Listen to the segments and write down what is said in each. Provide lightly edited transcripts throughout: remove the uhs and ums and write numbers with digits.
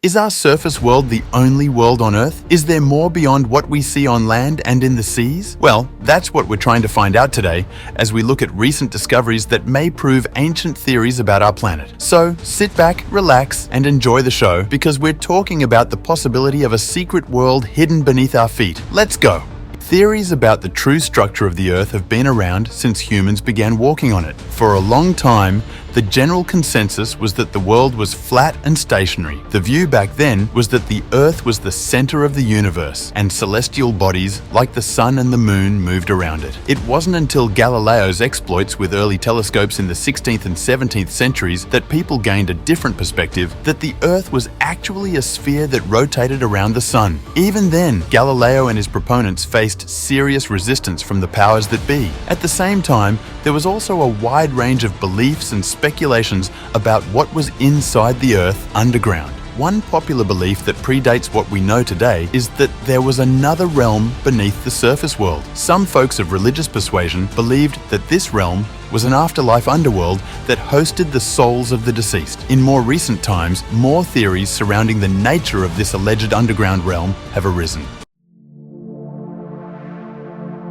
Is our surface world the only world on Earth? Is there more beyond what we see on land and in the seas? Well, that's what we're trying to find out today as we look at recent discoveries that may prove ancient theories about our planet. So sit back, relax, and enjoy the show because we're talking about the possibility of a secret world hidden beneath our feet. Let's go! Theories about the true structure of the Earth have been around since humans began walking on it. For a long time, the general consensus was that the world was flat and stationary. The view back then was that the Earth was the center of the universe, and celestial bodies like the sun and the moon moved around it. It wasn't until Galileo's exploits with early telescopes in the 16th and 17th centuries that people gained a different perspective that the Earth was actually a sphere that rotated around the sun. Even then, Galileo and his proponents faced serious resistance from the powers that be. At the same time, there was also a wide range of beliefs and speculations about what was inside the Earth underground. One popular belief that predates what we know today is that there was another realm beneath the surface world. Some folks of religious persuasion believed that this realm was an afterlife underworld that hosted the souls of the deceased. In more recent times, more theories surrounding the nature of this alleged underground realm have arisen.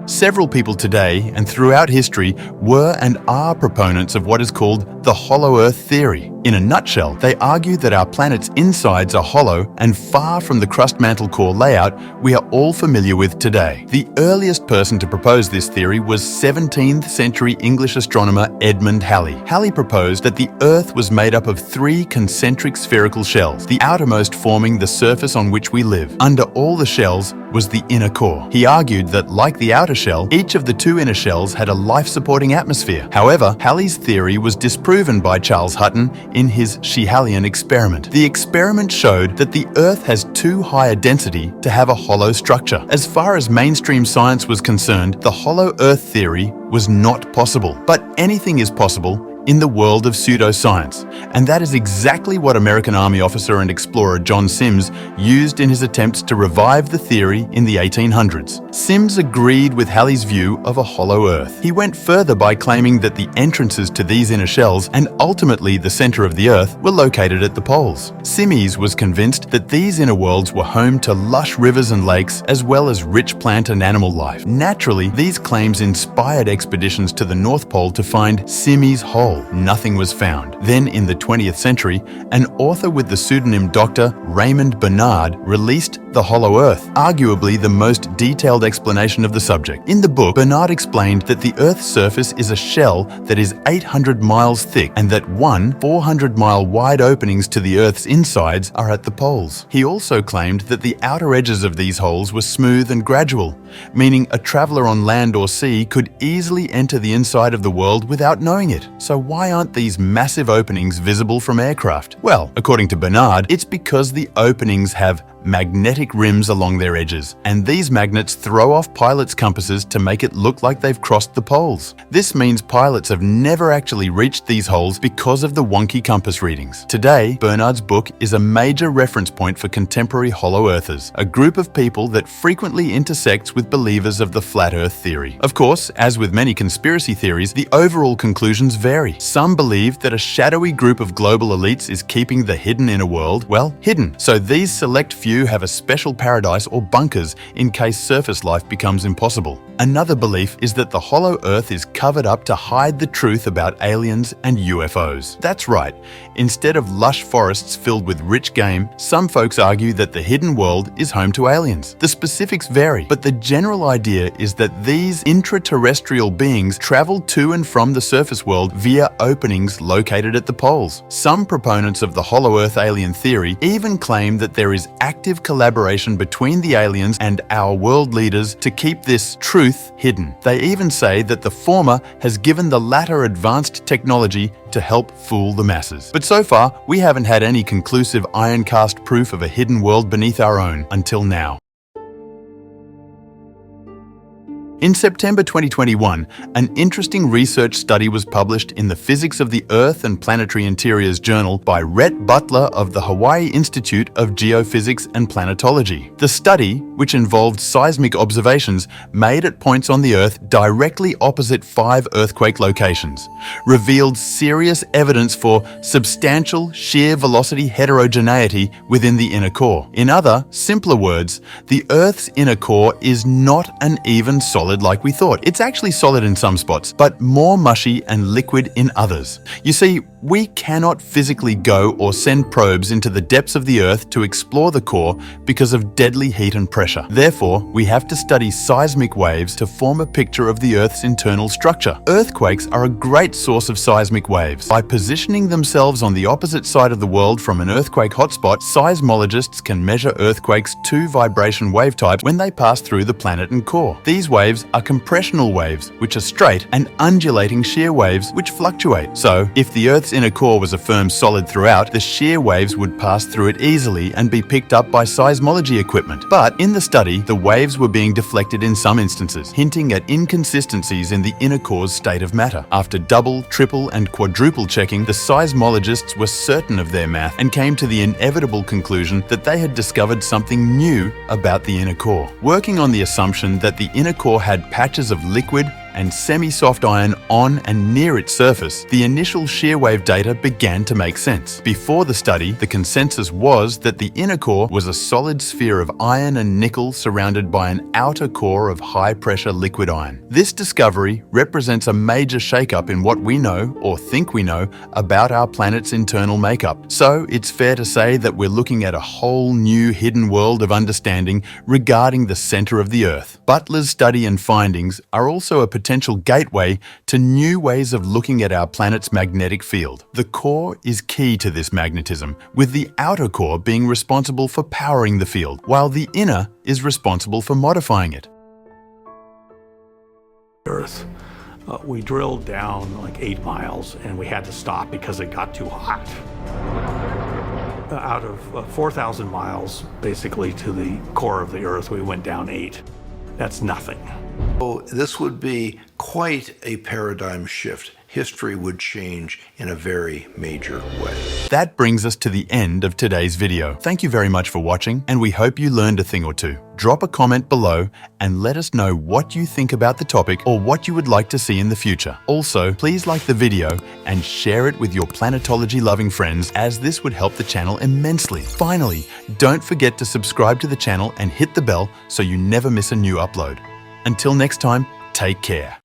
Several people today and throughout history were and are proponents of what is called the Hollow Earth theory. In a nutshell, they argue that our planet's insides are hollow and far from the crust-mantle core layout we are all familiar with today. The earliest person to propose this theory was 17th century English astronomer Edmund Halley. Halley proposed that the Earth was made up of three concentric spherical shells, the outermost forming the surface on which we live. Under all the shells was the inner core. He argued that, like the outer shell, each of the two inner shells had a life-supporting atmosphere. However, Halley's theory was disproven by Charles Hutton in his Schiehallion experiment. The experiment showed that the Earth has too high a density to have a hollow structure. As far as mainstream science was concerned, the Hollow Earth theory was not possible. But anything is possible in the world of pseudoscience, and that is exactly what American Army officer and explorer John Sims used in his attempts to revive the theory in the 1800s. Sims agreed with Halley's view of a hollow Earth. He went further by claiming that the entrances to these inner shells and ultimately the center of the Earth were located at the poles. Sims was convinced that these inner worlds were home to lush rivers and lakes as well as rich plant and animal life. Naturally, these claims inspired expeditions to the North Pole to find Sims' hole. Nothing was found. Then, in the 20th century, an author with the pseudonym Dr. Raymond Bernard released The Hollow Earth, arguably the most detailed explanation of the subject. In the book, Bernard explained that the Earth's surface is a shell that is 800 miles thick and that 400-mile wide openings to the Earth's insides are at the poles. He also claimed that the outer edges of these holes were smooth and gradual, meaning a traveler on land or sea could easily enter the inside of the world without knowing it. So why aren't these massive openings visible from aircraft? Well, according to Bernard, it's because the openings have magnetic rims along their edges, and these magnets throw off pilots' compasses to make it look like they've crossed the poles. This means pilots have never actually reached these holes because of the wonky compass readings. Today, Bernard's book is a major reference point for contemporary Hollow Earthers, a group of people that frequently intersects with believers of the Flat Earth theory. Of course, as with many conspiracy theories, the overall conclusions vary. Some believe that a shadowy group of global elites is keeping the hidden inner world, well, hidden. So these select few have a special paradise or bunkers in case surface life becomes impossible. Another belief is that the Hollow Earth is covered up to hide the truth about aliens and UFOs. That's right. Instead of lush forests filled with rich game, some folks argue that the hidden world is home to aliens. The specifics vary, but the general idea is that these intraterrestrial beings travel to and from the surface world via openings located at the poles. Some proponents of the Hollow Earth alien theory even claim that there is active collaboration between the aliens and our world leaders to keep this truth hidden. They even say that the former has given the latter advanced technology to help fool the masses. But so far, we haven't had any conclusive iron-cast proof of a hidden world beneath our own until now. In September 2021, an interesting research study was published in the Physics of the Earth and Planetary Interiors journal by Rhett Butler of the Hawaii Institute of Geophysics and Planetology. The study, which involved seismic observations made at points on the Earth directly opposite 5 earthquake locations, revealed serious evidence for substantial shear velocity heterogeneity within the inner core. In other, simpler words, the Earth's inner core is not an even solid like we thought. It's actually solid in some spots, but more mushy and liquid in others. You see, we cannot physically go or send probes into the depths of the Earth to explore the core because of deadly heat and pressure. Therefore, we have to study seismic waves to form a picture of the Earth's internal structure. Earthquakes are a great source of seismic waves. By positioning themselves on the opposite side of the world from an earthquake hotspot, seismologists can measure earthquakes' 2 vibration wave types when they pass through the planet and core. These waves are compressional waves, which are straight, and undulating shear waves, which fluctuate. So, if the Earth's inner core was a firm solid throughout, the shear waves would pass through it easily and be picked up by seismology equipment. But in the study, the waves were being deflected in some instances, hinting at inconsistencies in the inner core's state of matter. After double, triple, and quadruple checking, the seismologists were certain of their math and came to the inevitable conclusion that they had discovered something new about the inner core. Working on the assumption that the inner core had patches of liquid and semi-soft iron on and near its surface, the initial shear wave data began to make sense. Before the study, the consensus was that the inner core was a solid sphere of iron and nickel surrounded by an outer core of high-pressure liquid iron. This discovery represents a major shakeup in what we know, or think we know, about our planet's internal makeup. So it's fair to say that we're looking at a whole new hidden world of understanding regarding the center of the Earth. Butler's study and findings are also a potential gateway to new ways of looking at our planet's magnetic field. The core is key to this magnetism, with the outer core being responsible for powering the field, while the inner is responsible for modifying it. Earth. We drilled down like 8 miles and we had to stop because it got too hot. Out of 4,000 miles basically to the core of the Earth, we went down 8. That's nothing. So this would be quite a paradigm shift. History would change in a very major way. That brings us to the end of today's video. Thank you very much for watching, and we hope you learned a thing or two. Drop a comment below and let us know what you think about the topic or what you would like to see in the future. Also, please like the video and share it with your planetology-loving friends, as this would help the channel immensely. Finally, don't forget to subscribe to the channel and hit the bell so you never miss a new upload. Until next time, take care.